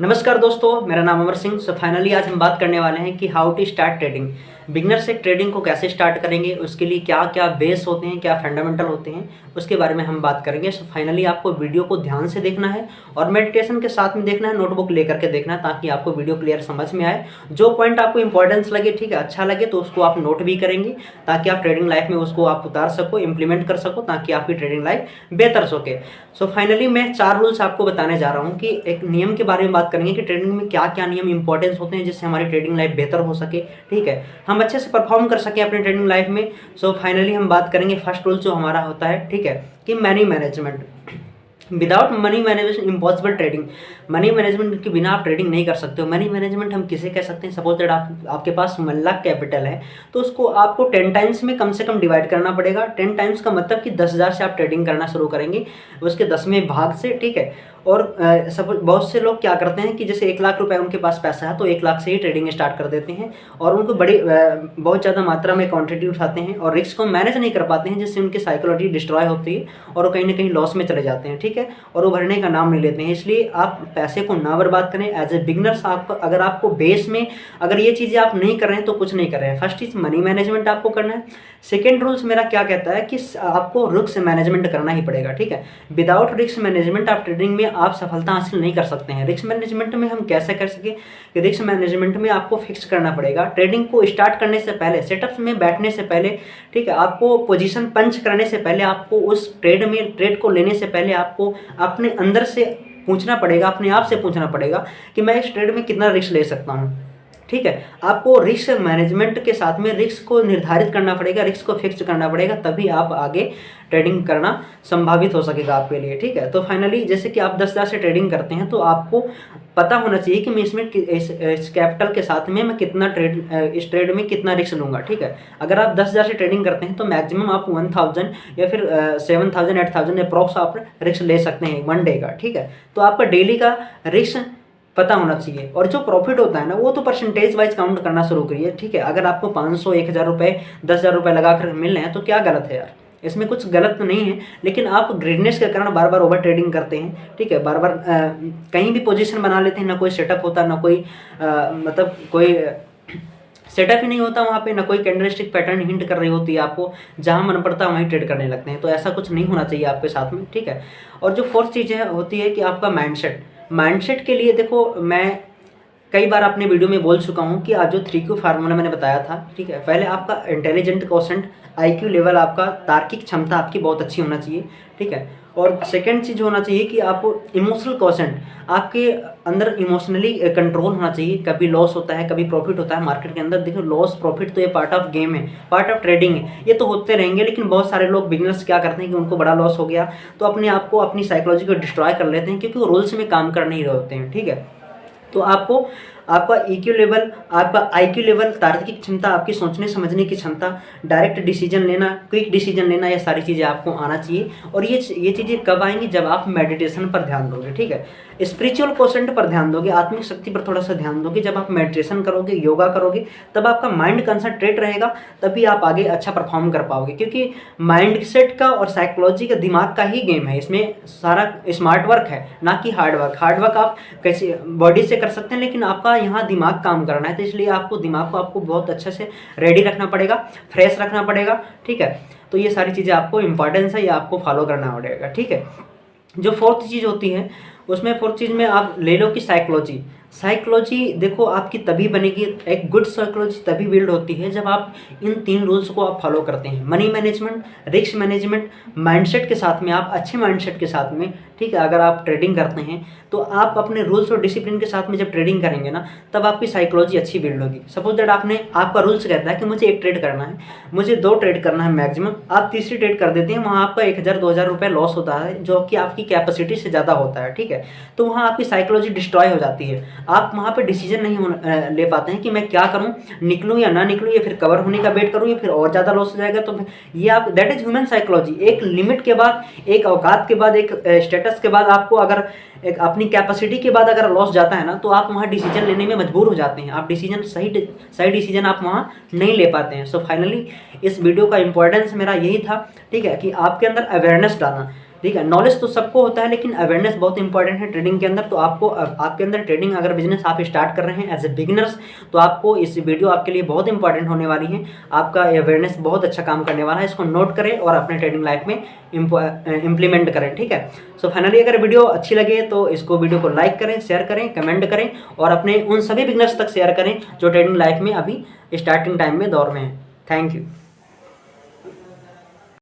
नमस्कार दोस्तों, मेरा नाम अमर सिंह। फाइनली आज हम बात करने वाले हैं कि how to start trading. Beginner से ट्रेडिंग को कैसे स्टार्ट करेंगे, उसके लिए क्या क्या बेस होते हैं, क्या फंडामेंटल होते हैं, उसके बारे में हम बात करेंगे। फाइनली आपको वीडियो को ध्यान से देखना है और मेडिटेशन के साथ में देखना है, नोटबुक लेकर के देखना है, ताकि आपको वीडियो क्लियर समझ में आए। जो पॉइंट आपको इंपॉर्टेंस लगे, ठीक है, अच्छा लगे, तो उसको आप नोट भी करेंगे, ताकि आप ट्रेडिंग लाइफ में उसको आप उतार सको, इंप्लीमेंट कर सको, ताकि आपकी ट्रेडिंग लाइफ बेहतर सके। फाइनली मैं 4 रूल्स आपको बताने जा रहा हूँ कि एक नियम के बारे में बात करेंगे कि ट्रेडिंग में क्या क्या नियम इंपॉर्टेंस होते हैं, जिससे हमारी ट्रेडिंग लाइफ बेहतर हो सके, ठीक है, हम अच्छे से परफॉर्म कर सके अपनी ट्रेडिंग लाइफ में। फाइनली हम बात करेंगे फर्स्ट रूल जो हमारा होता है, ठीक है, कि money management. Without money management impossible trading. Money management के बिना आप ट्रेडिंग नहीं कर सकते हो। मनी मैनेजमेंट हम किसे कह सकते हैं? सपोज दैट आपके पास 1 लाख कैपिटल है, तो उसको आपको 10 टाइम्स में कम से कम डिवाइड करना पड़ेगा। 10 टाइम्स का मतलब कि 10,000 से आप ट्रेडिंग करना शुरू करेंगे, उसके 10वें भाग से, ठीक है। और सपोज बहुत से लोग क्या करते हैं कि जैसे 1 लाख रुपए उनके पास पैसा है, तो 1 लाख से ही ट्रेडिंग स्टार्ट कर देते हैं और उनको बहुत ज़्यादा मात्रा में क्वांटिटी उठाते हैं और रिस्क को मैनेज नहीं कर पाते हैं, जिससे उनकी साइकोलॉजी डिस्ट्रॉय होती है और वो कहीं ना कहीं लॉस में चले जाते हैं, ठीक है, और उभरने का नाम नहीं लेते हैं। इसलिए आप पैसे को ना बर्बाद करें। एज ए बिगनर्स अगर आपको बेस में अगर ये चीज़ें आप नहीं कर रहे हैं तो कुछ नहीं कर रहे हैं। फर्स्ट चीज़ मनी मैनेजमेंट आपको करना है। सेकेंड रूल्स मेरा क्या कहता है कि आपको रिस्क मैनेजमेंट करना ही पड़ेगा, ठीक है। विदाउट रिस्क मैनेजमेंट आप ट्रेडिंग में आप सफलता हासिल नहीं कर सकते हैं। रिस्क मैनेजमेंट में हम कैसे कर सके कि रिस्क मैनेजमेंट में आपको फिक्स करना पड़ेगा ट्रेडिंग को स्टार्ट करने से पहले, सेटअप में बैठने से पहले, ठीक है, आपको पोजीशन पंच करने से पहले, आपको उस ट्रेड को लेने से पहले आपको अपने अंदर से पूछना पड़ेगा, अपने आप से पूछना पड़ेगा कि मैं इस ट्रेड में कितना रिस्क ले सकता हूँ, ठीक है। आपको रिस्क मैनेजमेंट के साथ में रिस्क को निर्धारित करना पड़ेगा, रिस्क को फिक्स करना पड़ेगा, तभी आप आगे ट्रेडिंग करना संभावित हो सकेगा आपके लिए, ठीक है। तो फाइनली जैसे कि आप 10,000 से ट्रेडिंग करते हैं, तो आपको पता होना चाहिए कि मैं इसमें इस कैपिटल के साथ में मैं कितना इस ट्रेड में कितना रिस्क लूँगा, ठीक है। अगर आप 10,000 से ट्रेडिंग करते हैं तो मैक्सिमम आप 1,000 या फिर 7,000 8,000 अप्रॉक्स आप रिस्क ले सकते हैं 1 डे का, ठीक है। तो आपका डेली का रिस्क पता होना चाहिए और जो प्रॉफिट होता है ना, वो तो परसेंटेज वाइज काउंट करना शुरू करिए, ठीक है। अगर आपको 500 1,000 रुपये 10,000 रुपये लगा कर मिल रहे हैं तो क्या गलत है यार, इसमें कुछ गलत तो नहीं है। लेकिन आप ग्रीडनेस के कारण बार बार ओवर ट्रेडिंग करते हैं, ठीक है, बार बार कहीं भी पोजीशन बना लेते हैं, ना कोई सेटअप होता, ना कोई मतलब कोई सेटअप ही नहीं होता वहाँ पे, ना कोई कैंडलस्टिक पैटर्न हिंट कर रही होती है आपको, जहाँ मन पड़ता है वहीं ट्रेड करने लगते हैं। तो ऐसा कुछ नहीं होना चाहिए आपके साथ में, ठीक है। और जो फोर्थ चीज़ होती है कि आपका माइंडसेट के लिए देखो, मैं कई बार अपने वीडियो में बोल चुका हूँ कि आज जो 3Q फार्मूला मैंने बताया था, ठीक है, पहले आपका इंटेलिजेंट क्वोशेंट IQ लेवल, आपका तार्किक क्षमता आपकी बहुत अच्छी होना चाहिए, ठीक है। और सेकंड चीज़ होना चाहिए कि आप इमोशनल क्वोशेंट, आपके अंदर इमोशनली कंट्रोल होना चाहिए। कभी लॉस होता है, कभी प्रॉफिट होता है मार्केट के अंदर। देखो, लॉस प्रॉफिट तो ये पार्ट ऑफ गेम है, पार्ट ऑफ ट्रेडिंग है, ये तो होते रहेंगे। लेकिन बहुत सारे लोग बिगनर्स क्या करते हैं कि उनको बड़ा लॉस हो गया तो अपने आप को, अपनी साइकोलॉजी को डिस्ट्रॉय कर लेते हैं, क्योंकि वो रूल्स में काम कर नहीं रहे होते हैं, ठीक है। तो आपको आपका EQ लेवल, आपका IQ लेवल, तार्किक क्षमता, आपकी सोचने समझने की क्षमता, डायरेक्ट डिसीजन लेना, क्विक डिसीजन लेना, ये सारी चीज़ें आपको आना चाहिए। और ये चीज़ें कब आएंगी? जब आप मेडिटेशन पर ध्यान दोगे, ठीक है, स्पिरिचुअल क्वोशेंट पर ध्यान दोगे, आत्मिक शक्ति पर थोड़ा सा ध्यान दोगे। जब आप मेडिटेशन करोगे, योगा करोगे, तब आपका माइंड कंसंट्रेट रहेगा, तभी आप आगे अच्छा परफॉर्म कर पाओगे। क्योंकि माइंड सेट का और साइकोलॉजी का, दिमाग का ही गेम है, इसमें सारा स्मार्ट वर्क है, ना कि हार्ड वर्क आप कैसे बॉडी से कर सकते हैं, लेकिन आपका यहाँ दिमाग काम करना है। तो इसलिए आपको दिमाग को आपको बहुत अच्छे से रेडी रखना पड़ेगा, फ्रेश रखना पड़ेगा, ठीक है। तो ये सारी चीज़ें आपको इंपॉर्टेंस है, ये आपको फॉलो करना पड़ेगा, ठीक है। जो फोर्थ चीज़ होती है, उसमें फोर्थ चीज़ में आप ले लो कि साइकोलॉजी देखो आपकी तभी बनेगी, एक गुड साइकोलॉजी तभी बिल्ड होती है जब आप इन 3 रूल्स को आप फॉलो करते हैं। Money management, risk management, mindset के साथ में, आप अच्छे माइंडसेट के साथ में, ठीक है, अगर आप ट्रेडिंग करते हैं तो आप अपने रूल्स और डिसिप्लिन के साथ में जब ट्रेडिंग करेंगे ना, तब आपकी साइकोलॉजी अच्छी बिल्ड होगी। सपोज दैट आपका रूल्स कहता है कि मुझे 1 ट्रेड करना है, मुझे 2 ट्रेड करना है मैक्सिमम, आप तीसरी ट्रेड कर देते हैं, वहाँ आपका 1,000 2,000 रुपये लॉस होता है, जो कि आपकी कैपेसिटी से ज़्यादा होता है, ठीक है। तो वहाँ आपकी साइकोलॉजी डिस्ट्रॉय हो जाती है, आप वहाँ पे डिसीजन नहीं ले पाते हैं कि मैं क्या करूँ, निकलूँ या ना निकलूँ, या फिर कवर होने का वेट करूँ, या फिर और ज़्यादा लॉस हो जाएगा। तो ये आप, दैट इज ह्यूमन साइकोलॉजी। एक लिमिट के बाद, एक औकात के बाद, एक स्टेटस के बाद, आपको अगर एक अपनी कैपेसिटी के बाद अगर लॉस जाता है ना, तो आप वहाँ डिसीजन लेने में मजबूर हो जाते हैं, आप डिसीजन सही डिसीजन आप वहाँ नहीं ले पाते हैं। फाइनली इस वीडियो का इंपॉर्टेंस मेरा यही था, ठीक है, कि आपके अंदर अवेयरनेस डालना ठीक है। नॉलेज तो सबको होता है, लेकिन अवेयरनेस बहुत इंपॉर्टेंट है ट्रेडिंग के अंदर। तो आपको आपके अंदर ट्रेडिंग अगर बिजनेस आप स्टार्ट कर रहे हैं एज ए बिगिनर्स, तो आपको इस वीडियो आपके लिए बहुत इंपॉर्टेंट होने वाली है। आपका अवेयरनेस बहुत अच्छा काम करने वाला है, इसको नोट करें और अपने ट्रेडिंग लाइफ में इम्प्लीमेंट करें, ठीक है। सो फाइनली अगर वीडियो अच्छी लगे तो इसको वीडियो को लाइक करें, शेयर करें, कमेंट करें और अपने उन सभी बिगनर्स तक शेयर करें जो ट्रेडिंग लाइफ में अभी स्टार्टिंग टाइम में दौर में हैं। Thank you.